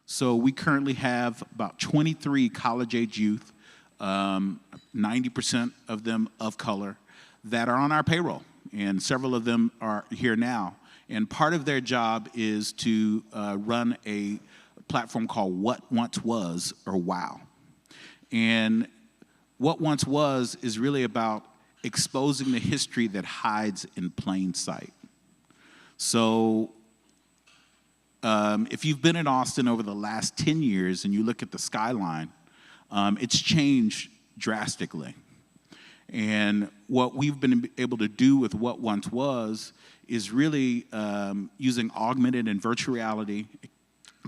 So we currently have about 23 college-age youth, 90% of them of color, that are on our payroll, and several of them are here now. And part of their job is to run a platform called What Once Was, or WOW. And What Once Was is really about exposing the history that hides in plain sight. So if you've been in Austin over the last 10 years and you look at the skyline, it's changed drastically. And what we've been able to do with What Once Was is really using augmented and virtual reality,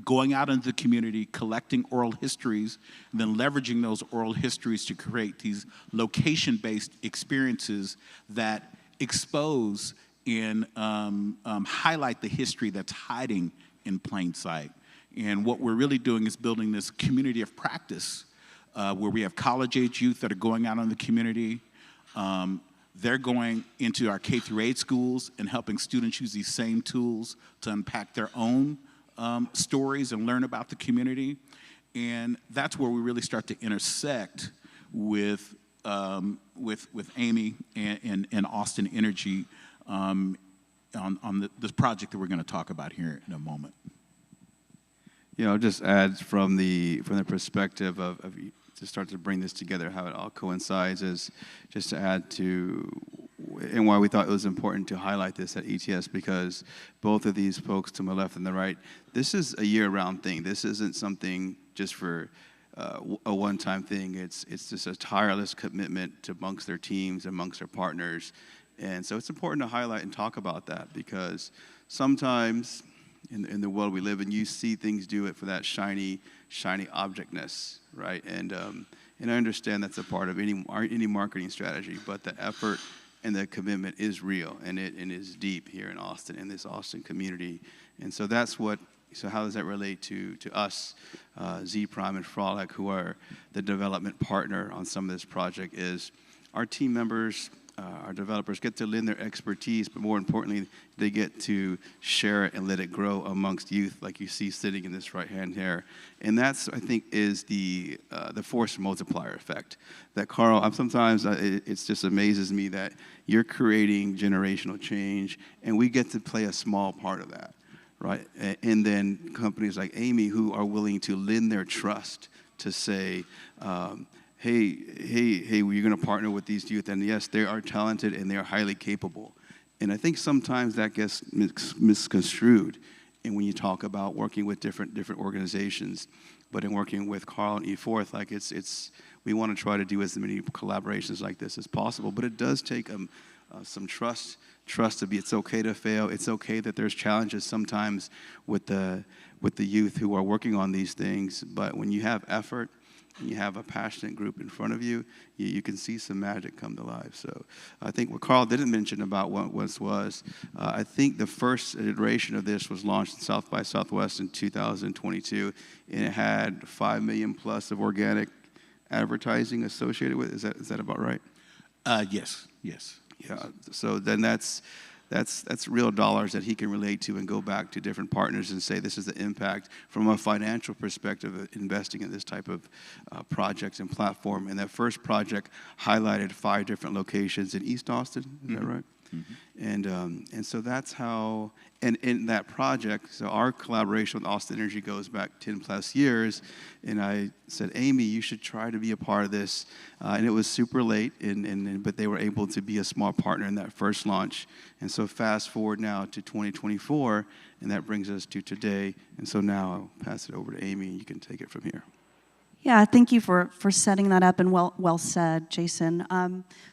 going out into the community, collecting oral histories, and then leveraging those oral histories to create these location-based experiences that expose and highlight the history that's hiding in plain sight. And what we're really doing is building this community of practice where we have college-age youth that are going out in the community. They're going into our K-8 schools and helping students use these same tools to unpack their own stories and learn about the community. And that's where we really start to intersect with Amy and Austin Energy on this project that we're going to talk about here in a moment. You know, just add from the perspective of to start to bring this together, how it all coincides, is just to add to, and why we thought it was important to highlight this at ETS, because both of these folks to my left and the right, this is a year-round thing. This isn't something just for a one-time thing. It's just a tireless commitment to amongst their teams, amongst their partners. And so it's important to highlight and talk about that, because sometimes in the world we live in, you see things do it for that shiny objectness, right? And I understand that's a part of any marketing strategy, but the effort and the commitment is real, and it is deep here in Austin, in this Austin community. And so so how does that relate to us, Z Prime and Froliq, who are the development partner on some of this project? Is our team members, our developers get to lend their expertise, but more importantly, they get to share it and let it grow amongst youth, like you see sitting in this right hand here. And that's, I think, is the force multiplier effect. That Carl, sometimes it just amazes me that you're creating generational change, and we get to play a small part of that, right? And then companies like Amy, who are willing to lend their trust to say, hey, we're going to partner with these youth, and yes, they are talented and they are highly capable. And I think sometimes that gets misconstrued, and when you talk about working with different organizations, but in working with Carl and E4, like we want to try to do as many collaborations like this as possible, but it does take some trust to be, it's okay to fail, it's okay that there's challenges sometimes with the youth who are working on these things, but when you have effort, you have a passionate group in front of you, you can see some magic come to life. So I think what Carl didn't mention about What Once Was, I think the first iteration of this was launched in South by Southwest in 2022, and it had 5 million plus of organic advertising associated with it. Is that about right? Yes. Yeah, so then that's real dollars that he can relate to and go back to different partners and say this is the impact from a financial perspective of investing in this type of projects and platform. And that first project highlighted 5 different locations in East Austin, is that right? Mm-hmm. And so that's how, and in that project, so our collaboration with Austin Energy goes back 10 plus years, and I said, Amy, you should try to be a part of this, and it was super late, but they were able to be a small partner in that first launch. And so fast forward now to 2024, and that brings us to today, and so now I'll pass it over to Amy, and you can take it from here. Yeah, thank you for setting that up, and well said, Jason.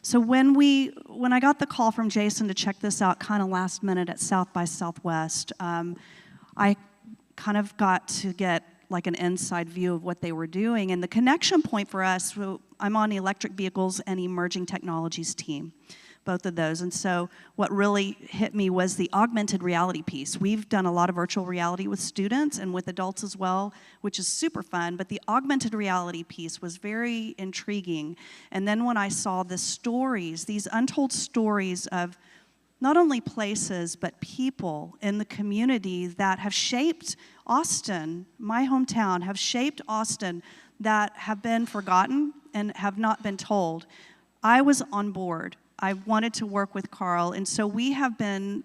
So when I got the call from Jason to check this out kind of last minute at South by Southwest, I kind of got to get like an inside view of what they were doing. And the connection point for us, I'm on the electric vehicles and emerging technologies team, both of those. And so what really hit me was the augmented reality piece. We've done a lot of virtual reality with students and with adults as well, which is super fun, but the augmented reality piece was very intriguing. And then when I saw the stories, these untold stories of not only places, but people in the community that have shaped Austin, my hometown, have shaped Austin, that have been forgotten and have not been told. I was on board. I wanted to work with Carl, and so we have been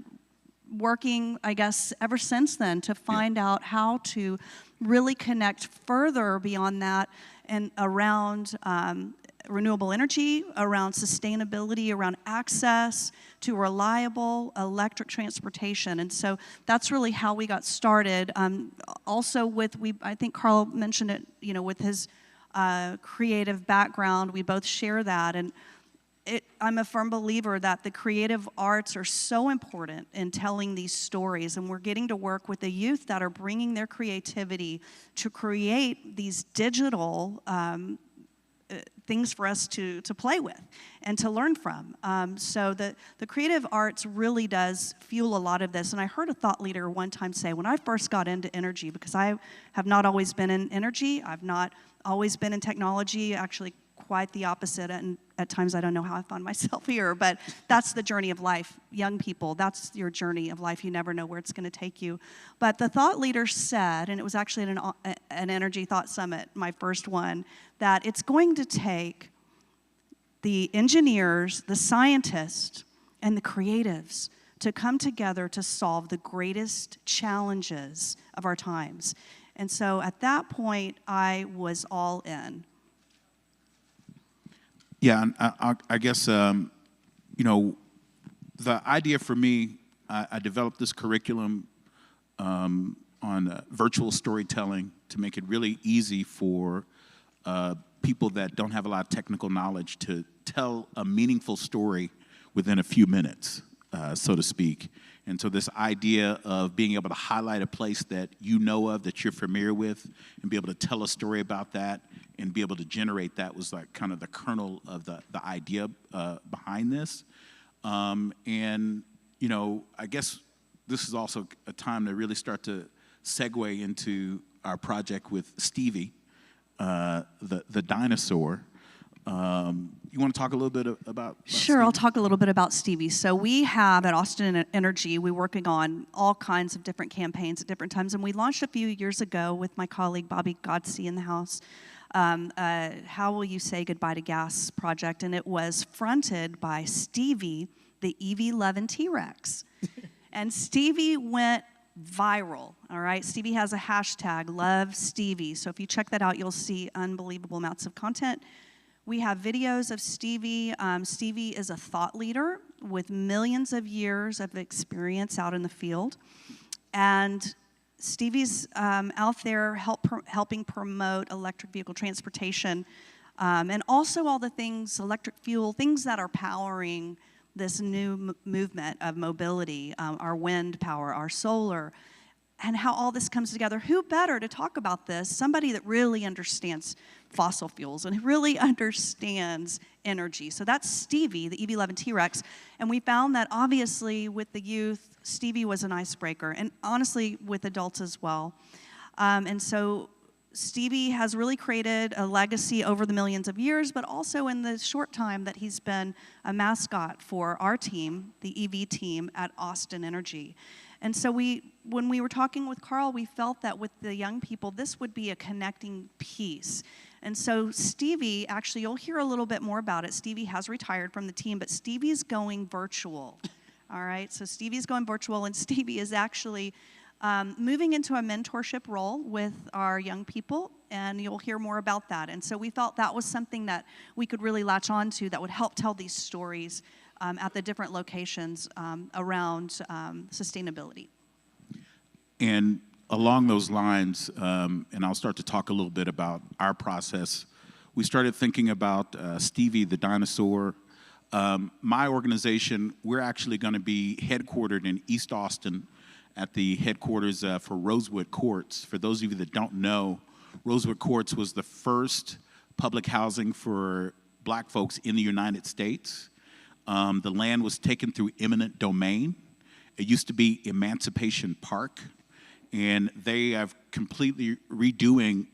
working, I guess, ever since then to find out how to really connect further beyond that and around renewable energy, around sustainability, around access to reliable electric transportation. And so that's really how we got started. Also I think Carl mentioned it, with his creative background, we both share that. And I'm a firm believer that the creative arts are so important in telling these stories, and we're getting to work with the youth that are bringing their creativity to create these digital things for us to play with and to learn from. So the creative arts really does fuel a lot of this. And I heard a thought leader one time say, when I first got into energy, because I have not always been in energy, I've not always been in technology, actually quite the opposite, and at times I don't know how I found myself here, but that's the journey of life. Young people, that's your journey of life. You never know where it's going to take you. But the thought leader said, and it was actually at an Energy Thought Summit, my first one, that it's going to take the engineers, the scientists, and the creatives to come together to solve the greatest challenges of our times. And so at that point, I was all in. Yeah, and I guess, the idea for me, I developed this curriculum on virtual storytelling to make it really easy for people that don't have a lot of technical knowledge to tell a meaningful story within a few minutes, so to speak. And so this idea of being able to highlight a place that you know of, that you're familiar with, and be able to tell a story about that and be able to generate that was like kind of the kernel of the idea behind this. And, I guess this is also a time to really start to segue into our project with Stevie, the dinosaur. You want to talk a little bit about Sure, Stevie? I'll talk a little bit about Stevie. So we have at Austin Energy, we're working on all kinds of different campaigns at different times, and we launched a few years ago with my colleague Bobby Godsey in the house, How Will You Say Goodbye to Gas project, and it was fronted by Stevie, the EV11 T-Rex. And Stevie went viral, all right? Stevie has a hashtag, Love Stevie. So if you check that out, you'll see unbelievable amounts of content. We have videos of Stevie. Stevie is a thought leader with millions of years of experience out in the field. And Stevie's out there helping promote electric vehicle transportation and also all the things, electric fuel, things that are powering this new movement of mobility, our wind power, our solar, and how all this comes together. Who better to talk about this? Somebody that really understands fossil fuels and really understands energy. So that's Stevie, the EV11 T-Rex. And we found that obviously with the youth, Stevie was an icebreaker, and honestly with adults as well. And so Stevie has really created a legacy over the millions of years, but also in the short time that he's been a mascot for our team, the EV team at Austin Energy. And so when we were talking with Carl, we felt that with the young people, this would be a connecting piece. And so Stevie, actually, you'll hear a little bit more about it. Stevie has retired from the team, but Stevie's going virtual. All right, so Stevie's going virtual, and Stevie is actually moving into a mentorship role with our young people, and you'll hear more about that. And so we felt that was something that we could really latch on to that would help tell these stories at the different locations around sustainability. And along those lines, and I'll start to talk a little bit about our process, we started thinking about Stevie the dinosaur. My organization, we're actually going to be headquartered in East Austin at the headquarters for Rosewood Courts. For those of you that don't know, Rosewood Courts was the first public housing for black folks in the United States. The land was taken through eminent domain. It used to be Emancipation Park, and they have completely redoing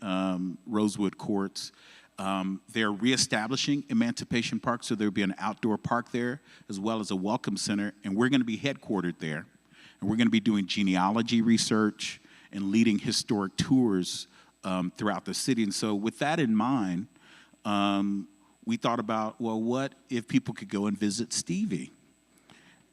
Rosewood Courts They're reestablishing Emancipation Park, so there'll be an outdoor park there as well as a welcome center, and we're going to be headquartered there. And we're going to be doing genealogy research and leading historic tours throughout the city. And so with that in mind, we thought about, well, what if people could go and visit Stevie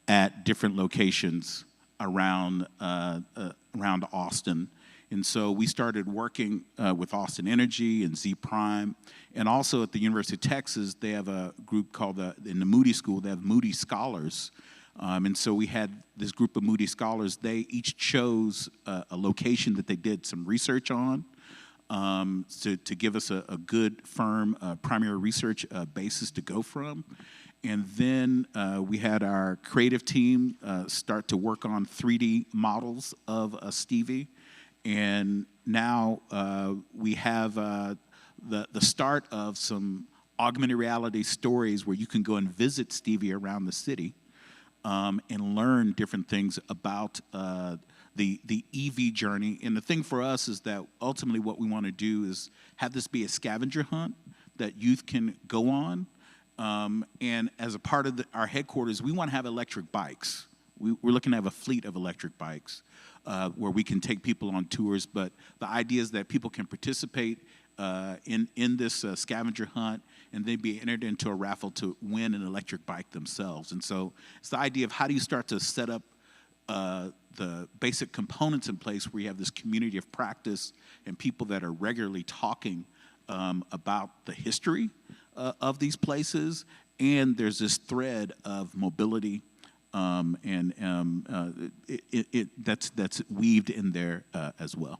at different locations around Austin? And so we started working with Austin Energy and Z Prime, and also at the University of Texas, they have a group called, in the Moody School, they have Moody Scholars. And so we had this group of Moody Scholars. They each chose a location that they did some research on to give us a good, firm primary research basis to go from. And then we had our creative team start to work on 3D models of Stevie. And now we have the start of some augmented reality stories where you can go and visit Stevie around the city and learn different things about the EV journey. And the thing for us is that ultimately what we want to do is have this be a scavenger hunt that youth can go on. And as a part of our headquarters, we want to have electric bikes. We're looking to have a fleet of electric bikes where we can take people on tours. But the idea is that people can participate in this scavenger hunt, and they'd be entered into a raffle to win an electric bike themselves. And so it's the idea of how do you start to set up the basic components in place where you have this community of practice and people that are regularly talking about the history of these places, and there's this thread of mobility that's weaved in there as well.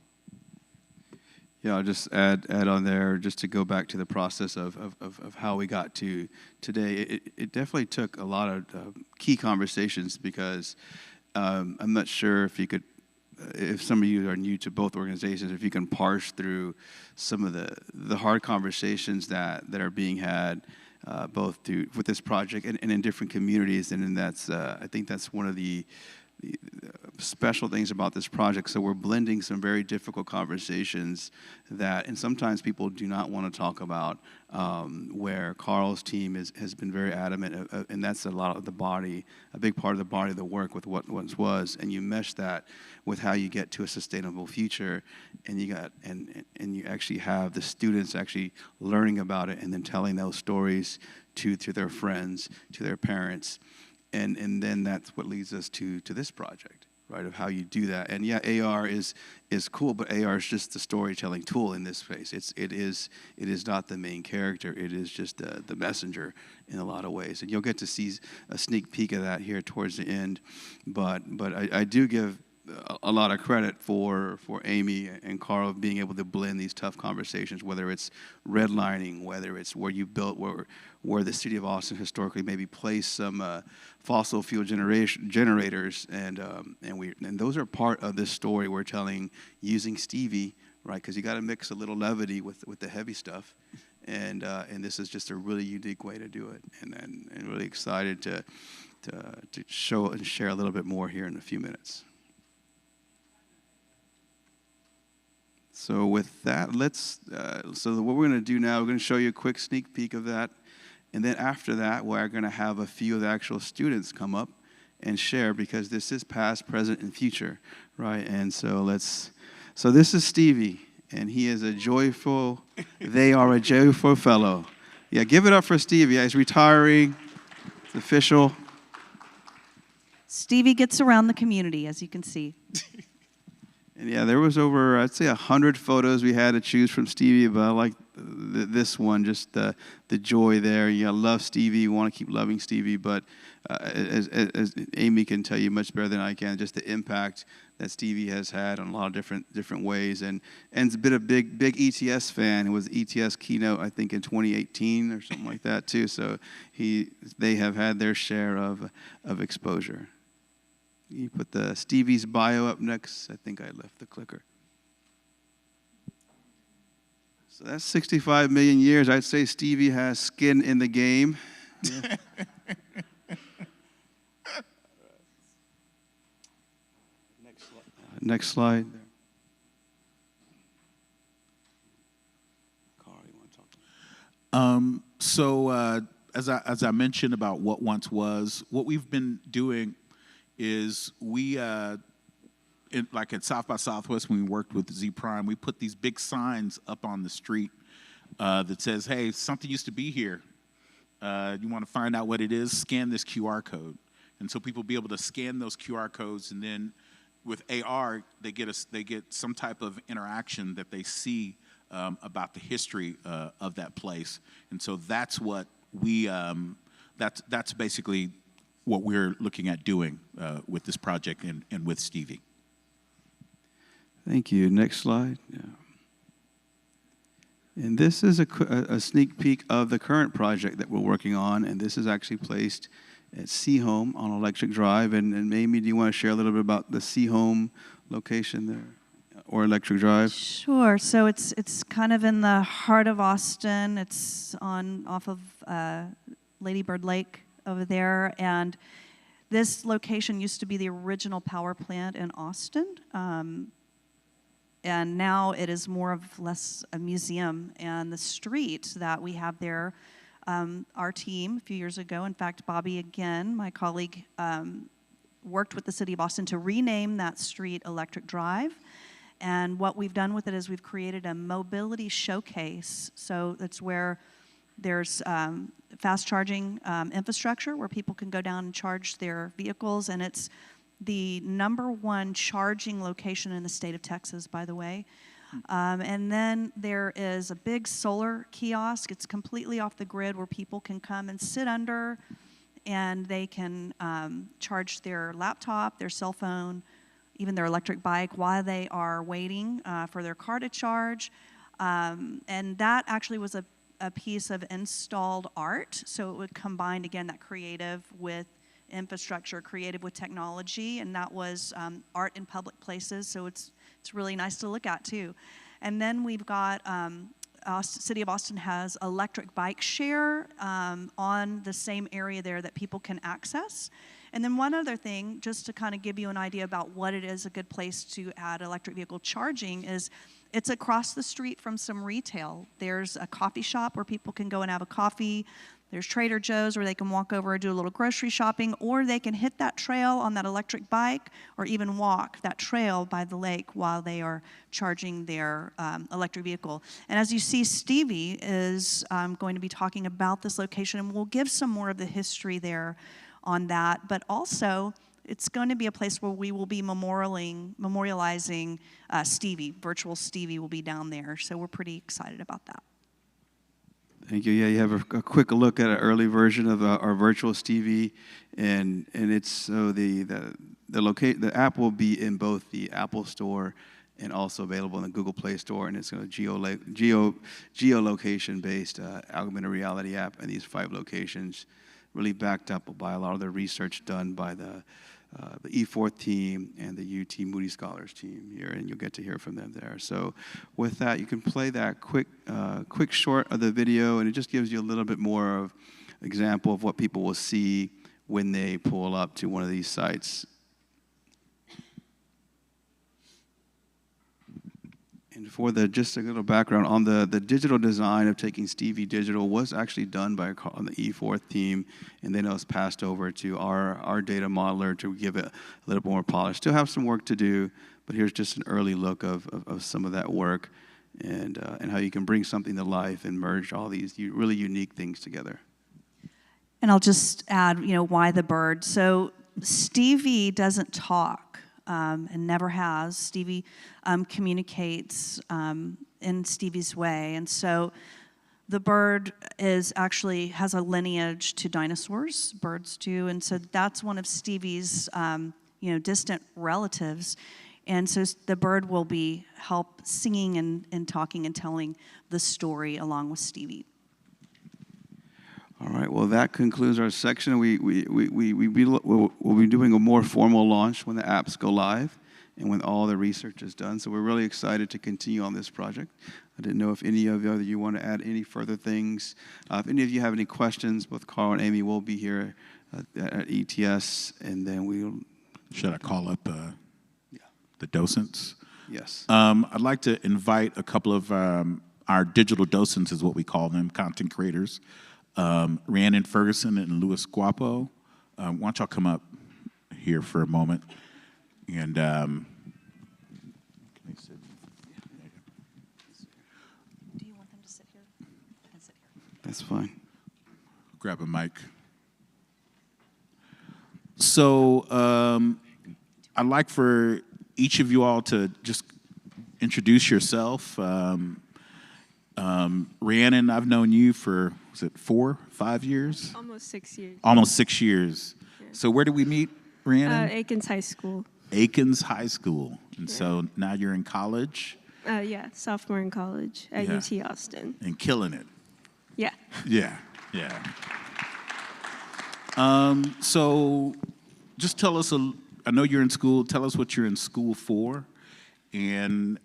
Yeah, I'll just add on there, just to go back to the process of how we got to today. It definitely took a lot of key conversations, because I'm not sure if some of you are new to both organizations, if you can parse through some of the hard conversations that are being had both with this project and in different communities. And that's I think that's one of the special things about this project. So we're blending some very difficult conversations and sometimes people do not want to talk about, where Carl's team has been very adamant, and that's a big part of the body of the work with what once was, and you mesh that with how you get to a sustainable future, and you actually have the students actually learning about it and then telling those stories to their friends, to their parents. And then that's what leads us to this project, right, of how you do that. And yeah, AR is cool, but AR is just the storytelling tool in this space. It is not the main character. It is just the messenger in a lot of ways. And you'll get to see a sneak peek of that here towards the end. But I do give a lot of credit for Amy and Carl being able to blend these tough conversations, whether it's redlining, whether it's where you built, where the city of Austin historically maybe placed some fossil fuel generators, and those are part of this story we're telling using Stevie, right? Because you got to mix a little levity with the heavy stuff, and this is just a really unique way to do it, and really excited to show and share a little bit more here in a few minutes. So with that, so what we're going to do now, we're going to show you a quick sneak peek of that. And then after that, we're going to have a few of the actual students come up and share, because this is past, present, and future, right? And so this is Stevie, and he is they are a joyful fellow. Yeah, give it up for Stevie. He's retiring. It's official. Stevie gets around the community, as you can see. And yeah, there was over, I'd say, 100 photos we had to choose from Stevie, but I like this one, just the joy there. You love Stevie, you want to keep loving Stevie, but as Amy can tell you much better than I can, just the impact that Stevie has had on a lot of different ways, and has been a big ETS fan. He was ETS keynote, I think, in 2018 or something like that too. So they have had their share of exposure. You put the Stevie's bio up next. I think I left the clicker. So that's 65 million years. I'd say Stevie has skin in the game. Yeah. Next slide. As I mentioned about what once was, what we've been doing is like at South by Southwest, when we worked with Z Prime, we put these big signs up on the street that says, "Hey, something used to be here. You want to find out what it is? Scan this QR code." And so people be able to scan those QR codes, and then with AR, they get some type of interaction that they see about the history of that place. And so that's what that's basically what we're looking at doing with this project and with Stevie. Thank you. Next slide. Yeah. And this is a sneak peek of the current project that we're working on, and this is actually placed at Seahome on Electric Drive. And Mamie, do you want to share a little bit about the Seahome location there, or Electric Drive? Sure. So it's kind of in the heart of Austin. It's off of Lady Bird Lake over there, and this location used to be the original power plant in Austin. And now it is more of less a museum. And the street that we have there, our team a few years ago, in fact, Bobby again, my colleague, worked with the city of Austin to rename that street Electric Drive. And what we've done with it is we've created a mobility showcase. So that's where there's fast charging infrastructure where people can go down and charge their vehicles. And it's the #1 charging location in the state of Texas, by the way. And then there is a big solar kiosk. It's completely off the grid where people can come and sit under, and they can charge their laptop, their cell phone, even their electric bike while they are waiting for their car to charge. And that actually was a piece of installed art. So it would combine, again, that creative with infrastructure, creative with technology, and that was art in public places, so it's really nice to look at too. And then we've got City of Austin has electric bike share on the same area there that people can access. And then one other thing, just to kind of give you an idea about what it is a good place to add electric vehicle charging, is it's across the street from some retail. There's a coffee shop where people can go and have a coffee. There's Trader Joe's where they can walk over and do a little grocery shopping, or they can hit that trail on that electric bike, or even walk that trail by the lake while they are charging their electric vehicle. And as you see, Stevie is going to be talking about this location, and we'll give some more of the history there on that. But also, it's going to be a place where we will be memorializing Stevie. Virtual Stevie will be down there, so we're pretty excited about that. Thank you. Yeah, you have a quick look at an early version of our virtual Stevie, and it's so the app will be in both the Apple Store and also available in the Google Play Store, and it's a geolocation based augmented reality app in these 5 locations, really backed up by a lot of the research done by the E4 team and the UT Moody Scholars team here, and you'll get to hear from them there. So with that, you can play that quick short of the video, and it just gives you a little bit more of example of what people will see when they pull up to one of these sites. And for just a little background on the digital design of taking Stevie digital was actually done by on the E4 team, and then it was passed over to our data modeler to give it a little more polish. Still have some work to do, but here's just an early look of some of that work and how you can bring something to life and merge all these really unique things together. And I'll just add, why the bird. So Stevie doesn't talk. And never has. Stevie communicates in Stevie's way. And so the bird has a lineage to dinosaurs, birds do, and so that's one of Stevie's distant relatives. And so the bird will be help singing and talking and telling the story along with Stevie. All right, well, that concludes our section. We'll be doing a more formal launch when the apps go live and when all the research is done. So we're really excited to continue on this project. I didn't know if any of you want to add any further things. If any of you have any questions, both Carl and Amy will be here at ETS, and then we'll... Should I call up the docents? Yes. I'd like to invite a couple of our digital docents is what we call them, content creators, Rhiannon Ferguson and Louis Guapo. Why don't y'all come up here for a moment? And can they sit? Do you want them to sit here? I can sit here. That's fine. Grab a mic. So I'd like for each of you all to just introduce yourself. Rhiannon, I've known you for, was it 4, 5 years? Almost 6 years. Almost 6 years. Yeah. So where did we meet, Rhiannon? Aikens High School. Aikens High School. And so now you're in college. Yeah, sophomore in college at Yeah. UT Austin. And killing it. Yeah. Yeah, yeah. So just tell us, I know you're in school, tell us what you're in school for, and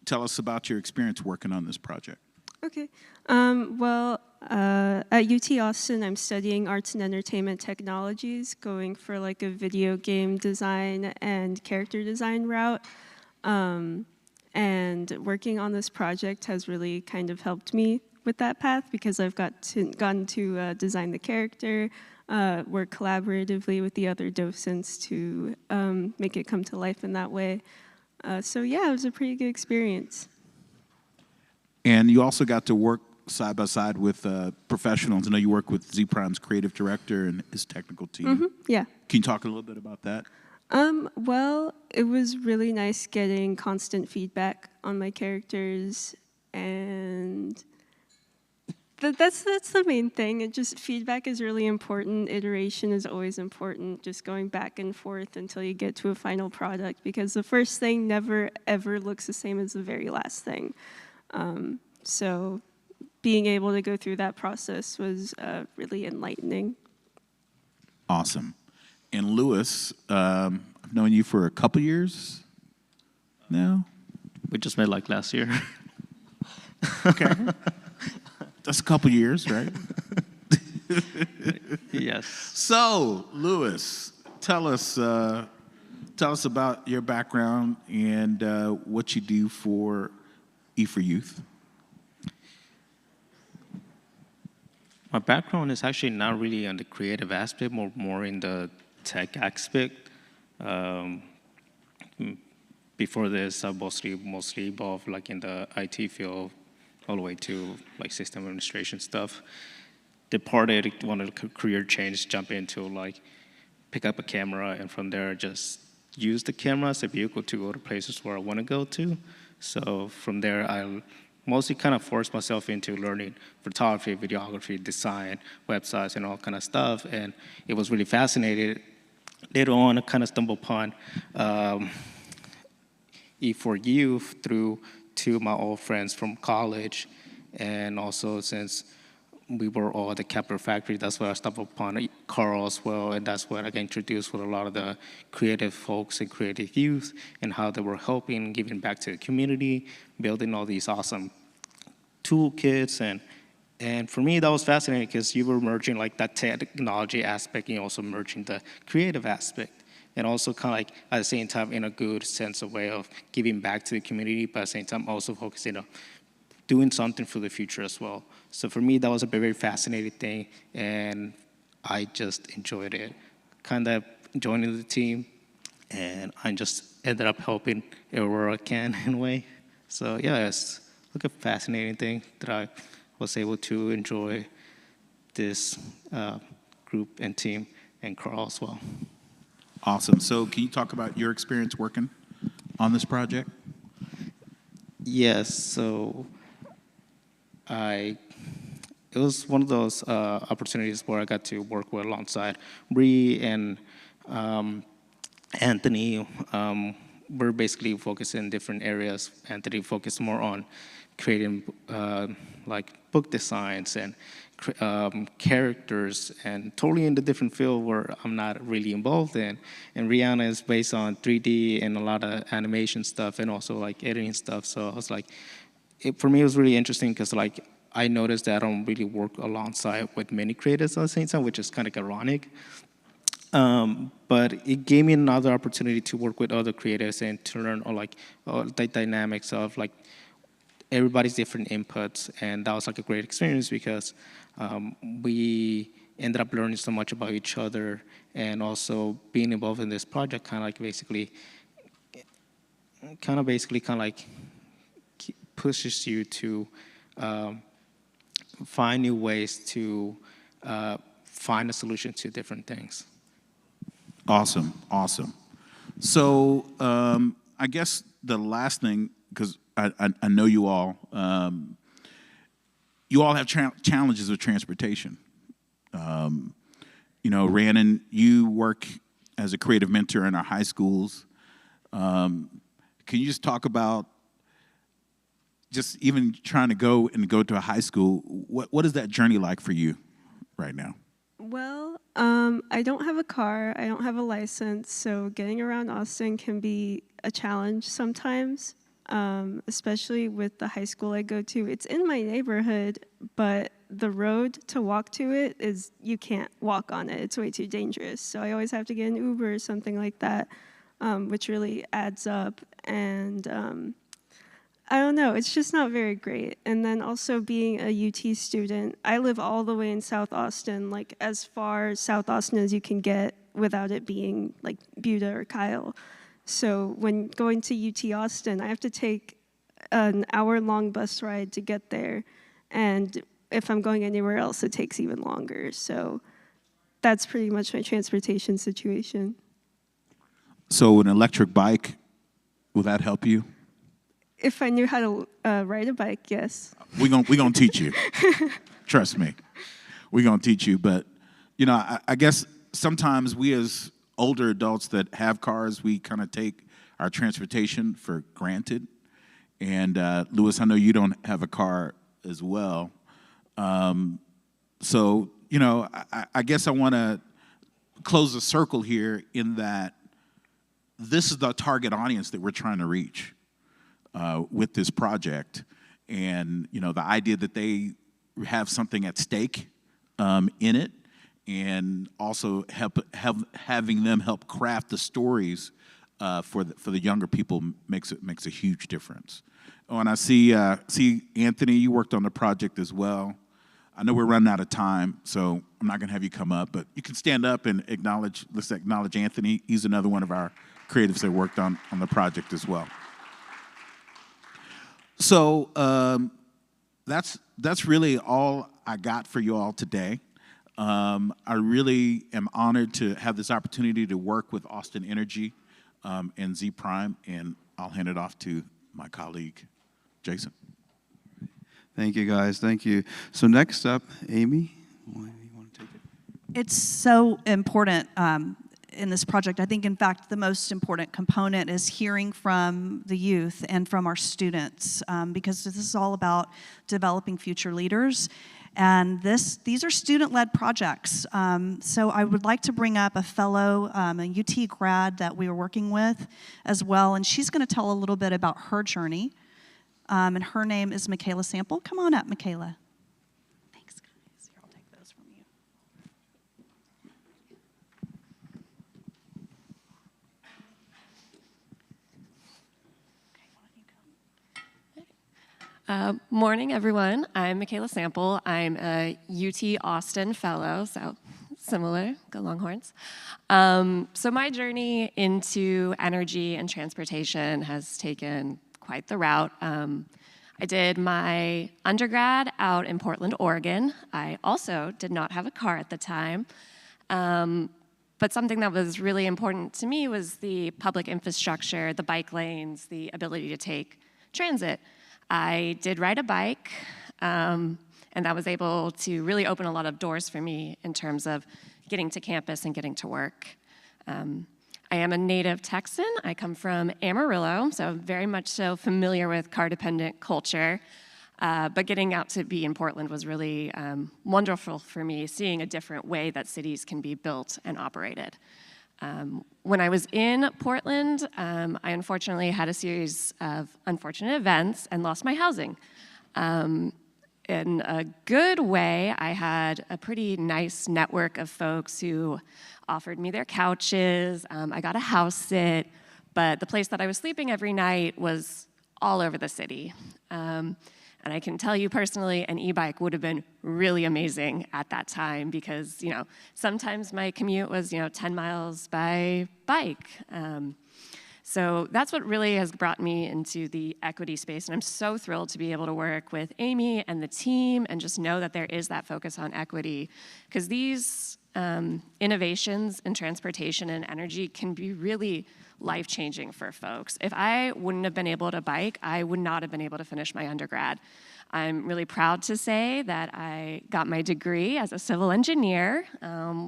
tell us about your experience working on this project. Okay. Well, at UT Austin, I'm studying arts and entertainment technologies, going for like a video game design and character design route. And working on this project has really kind of helped me with that path because I've gotten to design the character, work collaboratively with the other docents to make it come to life in that way. So yeah, it was a pretty good experience. And you also got to work side by side with professionals. I know you work with Z Prime's creative director and his technical team. Mm-hmm, yeah. Can you talk a little bit about that? Well, it was really nice getting constant feedback on my characters, and that's the main thing. Feedback is really important. Iteration is always important. Just going back and forth until you get to a final product, because the first thing never ever looks the same as the very last thing. So being able to go through that process was really enlightening. Awesome. And Louis, I've known you for a couple years now. We just met like last year. Okay. That's a couple years, right? Yes. So, Louis, tell us about your background and what you do for E4Youth. My background is actually not really on the creative aspect, more in the tech aspect. Before this, I mostly involved like in the IT field, all the way to like system administration stuff. Departed, wanted a career change, jump into like pick up a camera, and from there just use the camera as a vehicle to go to places where I want to go to. So from there, I mostly kind of forced myself into learning photography, videography, design, websites, and all kind of stuff. And it was really fascinating. Later on, I kind of stumbled upon E4Youth through two of my old friends from college. And also since we were all at the Capitol Factory, that's where I stumbled upon Carl as well. And that's where I got introduced with a lot of the creative folks and creative youth and how they were helping, giving back to the community, building all these awesome toolkits. And for me, that was fascinating because you were merging like that technology aspect and also merging the creative aspect. And also kind of like at the same time in a good sense of way of giving back to the community, but at the same time also focusing on doing something for the future as well. So for me, that was a very fascinating thing, and I just enjoyed it. Kind of joining the team, and I just ended up helping everywhere I can in a way. So yeah, it's like a fascinating thing that I was able to enjoy this group and team, and Carl as well. Awesome. So can you talk about your experience working on this project? Yes, so it was one of those opportunities where I got to work with alongside Bree and Anthony. We're basically focused in different areas. Anthony focused more on creating like book designs and characters, and totally in the different field where I'm not really involved in. And Rihanna is based on 3D and a lot of animation stuff and also like editing stuff. So I was like, for me, it was really interesting because like I noticed that I don't really work alongside with many creators at the same time, which is kind of ironic. But it gave me another opportunity to work with other creators and to learn all like the dynamics of like everybody's different inputs, and that was like a great experience because we ended up learning so much about each other, and also being involved in this project kind of like basically pushes you to find new ways to find a solution to different things. Awesome, awesome. So I guess the last thing, because I know you all have challenges with transportation. You know, Rhiannon, you work as a creative mentor in our high schools. Can you just talk about just even trying to go to a high school? What is that journey like for you right now? Well, I don't have a car, I don't have a license, so getting around Austin can be a challenge sometimes, especially with the high school I go to. It's in my neighborhood, but the road to walk to it is, you can't walk on it. It's way too dangerous. So I always have to get an Uber or something like that, which really adds up. And I don't know, it's just not very great. And then also being a UT student, I live all the way in South Austin, like as far South Austin as you can get without it being like Buda or Kyle. So when going to UT Austin, I have to take an hour-long bus ride to get there. And if I'm going anywhere else, it takes even longer. So that's pretty much my transportation situation. So an electric bike, will that help you? If I knew how to ride a bike, yes. We gonna teach you. Trust me, we're gonna teach you. But you know, I guess sometimes we as older adults that have cars, we kind of take our transportation for granted. And Louis, I know you don't have a car as well. So you know, I guess I want to close the circle here in that this is the target audience that we're trying to reach. With this project, and you know, the idea that they have something at stake in it, and also having them help craft the stories for the younger people makes a huge difference. Oh, and I see Anthony, you worked on the project as well. I know we're running out of time, so I'm not going to have you come up, but you can stand up and let's acknowledge Anthony. He's another one of our creatives that worked on the project as well. So that's really all I got for you all today. I really am honored to have this opportunity to work with Austin Energy and Z Prime, and I'll hand it off to my colleague, Jason. Thank you, guys. Thank you. So next up, Amy, you want to take it? It's so important in this project. I think, in fact, the most important component is hearing from the youth and from our students, because this is all about developing future leaders. And these are student-led projects. So I would like to bring up a fellow, a UT grad that we were working with as well, and she's going to tell a little bit about her journey. And her name is Michaela Sample. Come on up, Michaela. Thanks, guys. Here, I'll take those from you. Morning, everyone. I'm Michaela Sample. I'm a UT Austin fellow, so similar, go Longhorns. So my journey into energy and transportation has taken quite the route. I did my undergrad out in Portland, Oregon. I also did not have a car at the time. But something that was really important to me was the public infrastructure, the bike lanes, the ability to take transit. I did ride a bike, and that was able to really open a lot of doors for me in terms of getting to campus and getting to work. I am a native Texan. I come from Amarillo, so very much so familiar with car-dependent culture. But getting out to be in Portland was really wonderful for me, seeing a different way that cities can be built and operated. When I was in Portland, I unfortunately had a series of unfortunate events and lost my housing. In a good way, I had a pretty nice network of folks who offered me their couches. I got a house sit, but the place that I was sleeping every night was all over the city. And I can tell you personally, an e-bike would have been really amazing at that time because, sometimes my commute was, 10 miles by bike. So that's what really has brought me into the equity space. And I'm so thrilled to be able to work with Amy and the team and just know that there is that focus on equity. Because these innovations in transportation and energy can be really life-changing for folks. If I wouldn't have been able to bike, I would not have been able to finish my undergrad. I'm really proud to say that I got my degree as a civil engineer,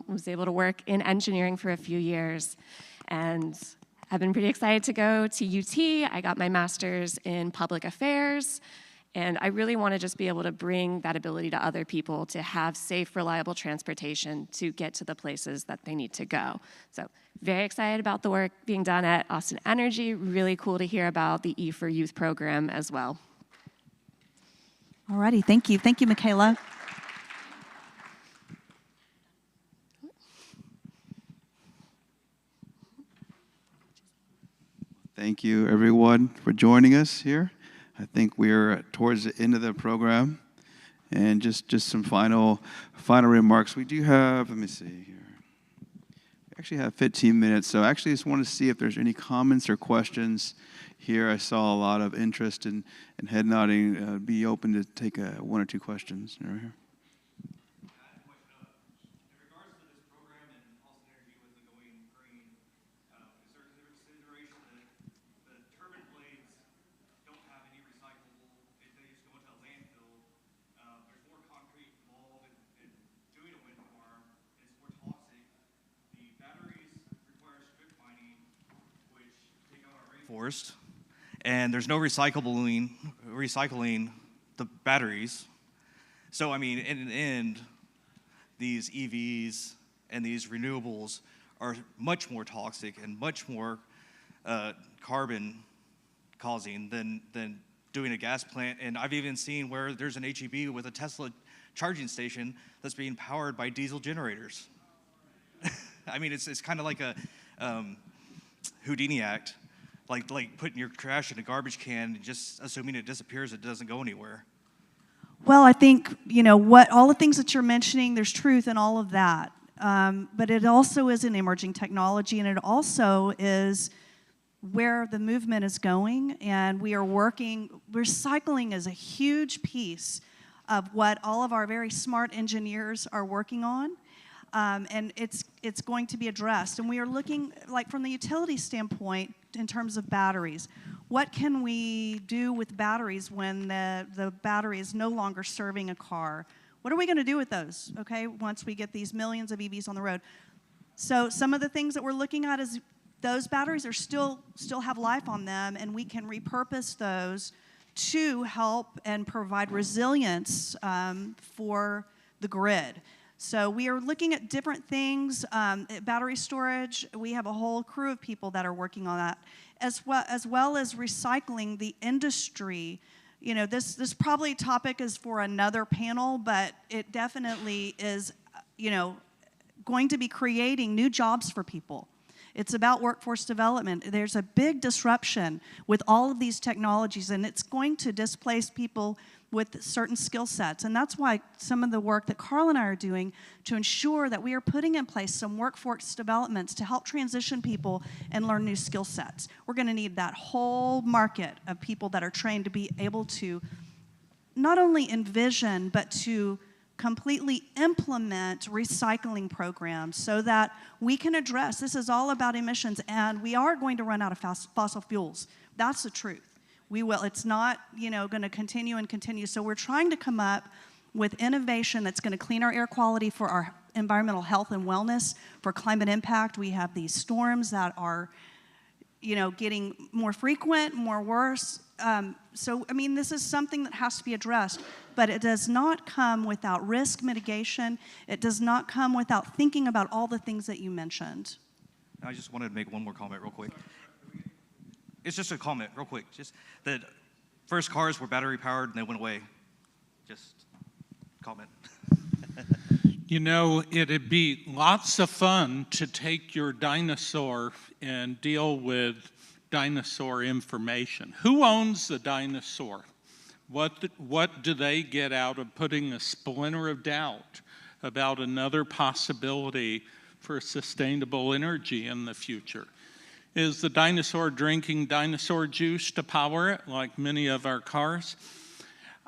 was able to work in engineering for a few years, and I've been pretty excited to go to UT. I got my master's in public affairs, and I really want to just be able to bring that ability to other people to have safe, reliable transportation to get to the places that they need to go. So very excited about the work being done at Austin Energy. Really cool to hear about the E for Youth program as well. All righty, thank you. Thank you, Michaela. Thank you, everyone, for joining us here. I think we're towards the end of the program. And just some final remarks. We do have, let me see here. We actually have 15 minutes. So actually just want to see if there's any comments or questions here. I saw a lot of interest in head nodding. Be open to take one or two questions right here. Forced, and there's no recycling the batteries. So I mean, in the end, these EVs and these renewables are much more toxic and much more carbon causing than doing a gas plant. And I've even seen where there's an HEB with a Tesla charging station that's being powered by diesel generators. I mean, it's kind of like a Houdini act. Like putting your trash in a garbage can and just assuming it disappears, it doesn't go anywhere. Well, I think, all the things that you're mentioning, there's truth in all of that. But it also is an emerging technology, and it also is where the movement is going. And we are recycling is a huge piece of what all of our very smart engineers are working on. And it's going to be addressed. And we are looking, from the utility standpoint, in terms of batteries. What can we do with batteries when the battery is no longer serving a car? What are we going to do with those, okay, once we get these millions of EVs on the road? So some of the things that we're looking at is those batteries are still have life on them, and we can repurpose those to help and provide resilience for the grid. So we are looking at different things. Battery storage, we have a whole crew of people that are working on that, as well as recycling the industry. This probably topic is for another panel, but it definitely is, going to be creating new jobs for people. It's about workforce development. There's a big disruption with all of these technologies, and it's going to displace people with certain skill sets. And that's why some of the work that Carl and I are doing to ensure that we are putting in place some workforce developments to help transition people and learn new skill sets. We're going to need that whole market of people that are trained to be able to not only envision, but to completely implement recycling programs so that we can address, this is all about emissions, and we are going to run out of fossil fuels. That's the truth. We will. It's not, going to continue. So we're trying to come up with innovation that's going to clean our air quality for our environmental health and wellness, for climate impact. We have these storms that are, getting more frequent, more worse. This is something that has to be addressed, but it does not come without risk mitigation. It does not come without thinking about all the things that you mentioned. I just wanted to make one more comment real quick. It's just a comment, real quick. Just that first cars were battery powered and they went away. Just comment. It'd be lots of fun to take your dinosaur and deal with dinosaur information. Who owns the dinosaur? What do they get out of putting a splinter of doubt about another possibility for sustainable energy in the future? Is the dinosaur drinking dinosaur juice to power it, like many of our cars?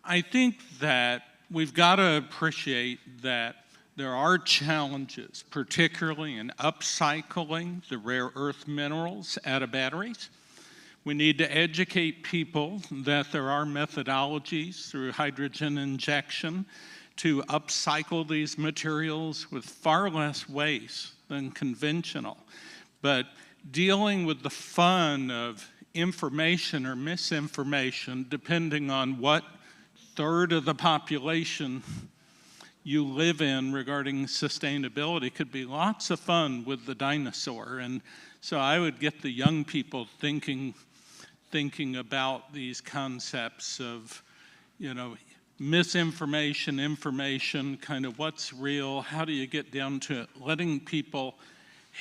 I think that we've got to appreciate that there are challenges, particularly in upcycling the rare earth minerals out of batteries. We need to educate people that there are methodologies through hydrogen injection to upcycle these materials with far less waste than conventional. But dealing with the fun of information or misinformation, depending on what third of the population you live in regarding sustainability, could be lots of fun with the dinosaur. And so I would get the young people thinking about these concepts of, misinformation, information, kind of what's real, how do you get down to it, letting people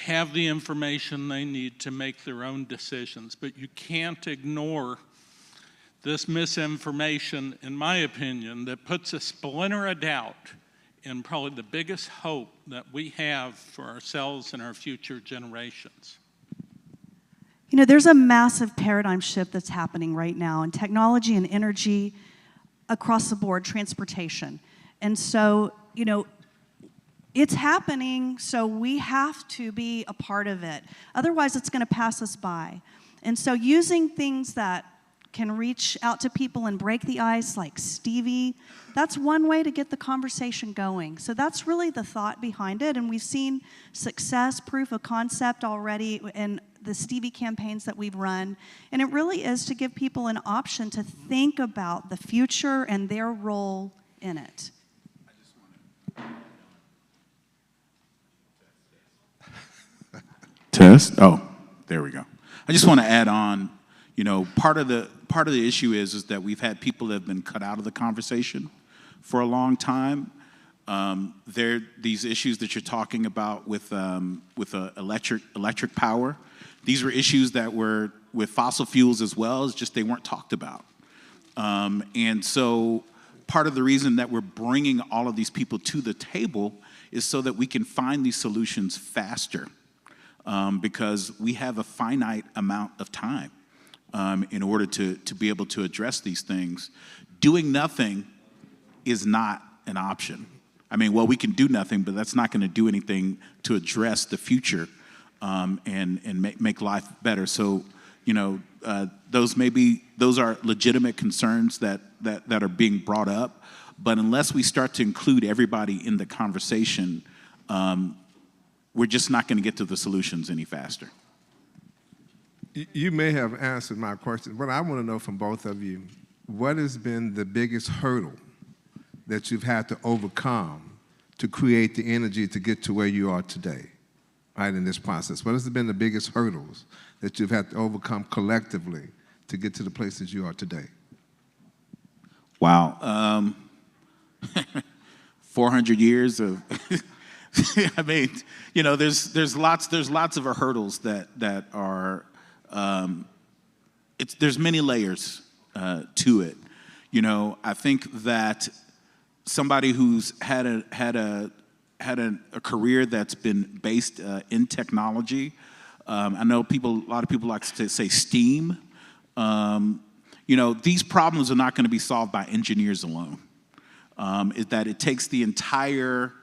have the information they need to make their own decisions. But you can't ignore this misinformation, in my opinion, that puts a splinter of doubt in probably the biggest hope that we have for ourselves and our future generations. There's a massive paradigm shift that's happening right now in technology and energy across the board, transportation. And so, it's happening, so we have to be a part of it. Otherwise, it's going to pass us by. And so using things that can reach out to people and break the ice, like Stevie, that's one way to get the conversation going. So that's really the thought behind it. And we've seen success, proof of concept already in the Stevie campaigns that we've run. And it really is to give people an option to think about the future and their role in it. Test? Oh, there we go. I just want to add on, part of the issue is that we've had people that have been cut out of the conversation for a long time. These issues that you're talking about with electric power, these were issues that were with fossil fuels as well, it's just they weren't talked about. And so part of the reason that we're bringing all of these people to the table is so that we can find these solutions faster. Because we have a finite amount of time in order to be able to address these things. Doing nothing is not an option. We can do nothing, but that's not going to do anything to address the future and make life better. So, those are legitimate concerns that are being brought up. But unless we start to include everybody in the conversation, we're just not going to get to the solutions any faster. You may have answered my question, but I want to know from both of you, what has been the biggest hurdle that you've had to overcome to create the energy to get to where you are today, right, in this process? What has been the biggest hurdles that you've had to overcome collectively to get to the places you are today? Wow. 400 years of... there's lots of hurdles that are, there's many layers to it. I think that somebody who's had a career that's been based in technology, I know a lot of people like to say STEAM. These problems are not going to be solved by engineers alone. It takes the entire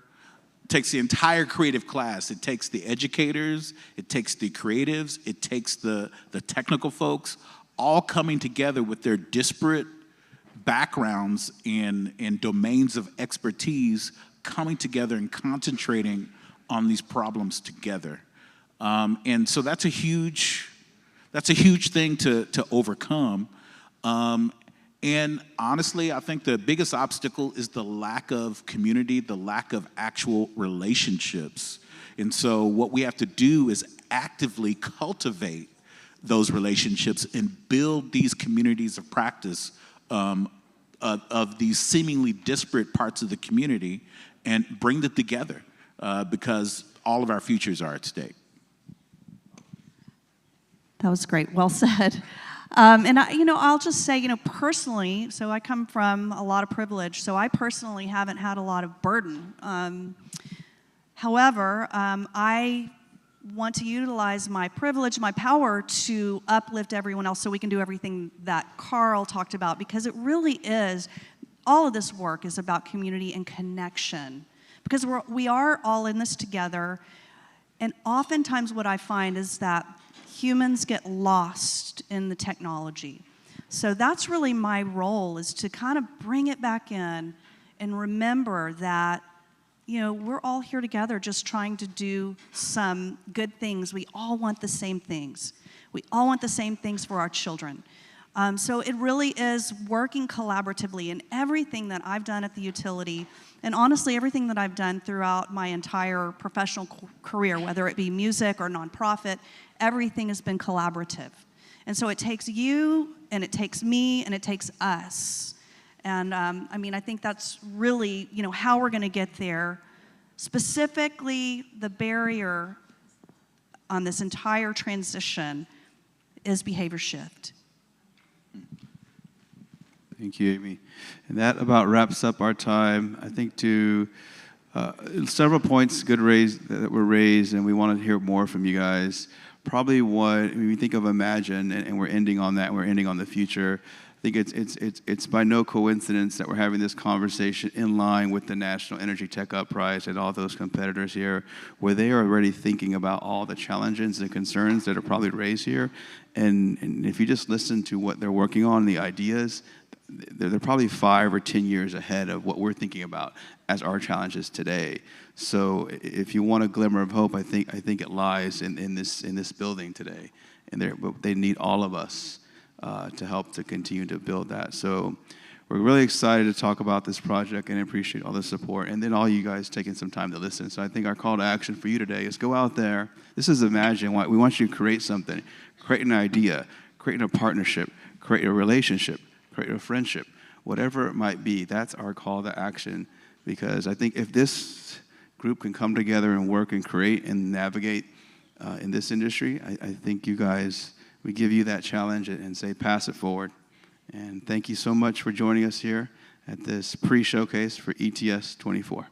creative class. It takes the educators, it takes the creatives, it takes the technical folks, all coming together with their disparate backgrounds and domains of expertise, coming together and concentrating on these problems together. And so that's a huge thing to overcome. And honestly, I think the biggest obstacle is the lack of community, the lack of actual relationships. And so what we have to do is actively cultivate those relationships and build these communities of practice of these seemingly disparate parts of the community and bring them together because all of our futures are at stake. That was great. Well said. And I'll just say, personally, so I come from a lot of privilege, so I personally haven't had a lot of burden. However, I want to utilize my privilege, my power to uplift everyone else so we can do everything that Carl talked about, because it really is, all of this work is about community and connection, because we are all in this together. And oftentimes what I find is that humans get lost in the technology. So that's really my role, is to kind of bring it back in and remember that, we're all here together just trying to do some good things. We all want the same things. We all want the same things for our children. So it really is working collaboratively, in everything that I've done at the utility, and honestly, everything that I've done throughout my entire professional career, whether it be music or nonprofit, everything has been collaborative. And so it takes you, and it takes me, and it takes us. And I think that's really, how we're going to get there. Specifically, the barrier on this entire transition is behavior shift. Thank you, Amy. And that about wraps up our time. I think several points that were raised, and we want to hear more from you guys. Probably when we think of Imagine, and we're ending on that, we're ending on the future, I think it's by no coincidence that we're having this conversation in line with the National Energy Tech Uprise and all those competitors here, where they are already thinking about all the challenges and concerns that are probably raised here. And if you just listen to what they're working on, the ideas, they're probably 5 or 10 years ahead of what we're thinking about as our challenges today. So if you want a glimmer of hope, I think it lies in this building today, but they need all of us to help to continue to build that. So we're really excited to talk about this project and appreciate all the support, and then all you guys taking some time to listen. So I think our call to action for you today is go out there. This is Imagine. We want you to create something, create an idea, create a partnership, create a relationship, create a friendship, whatever it might be. That's our call to action, because I think if this group can come together and work and create and navigate in this industry, I think you guys, we give you that challenge and say pass it forward. And thank you so much for joining us here at this pre-showcase for ETS24.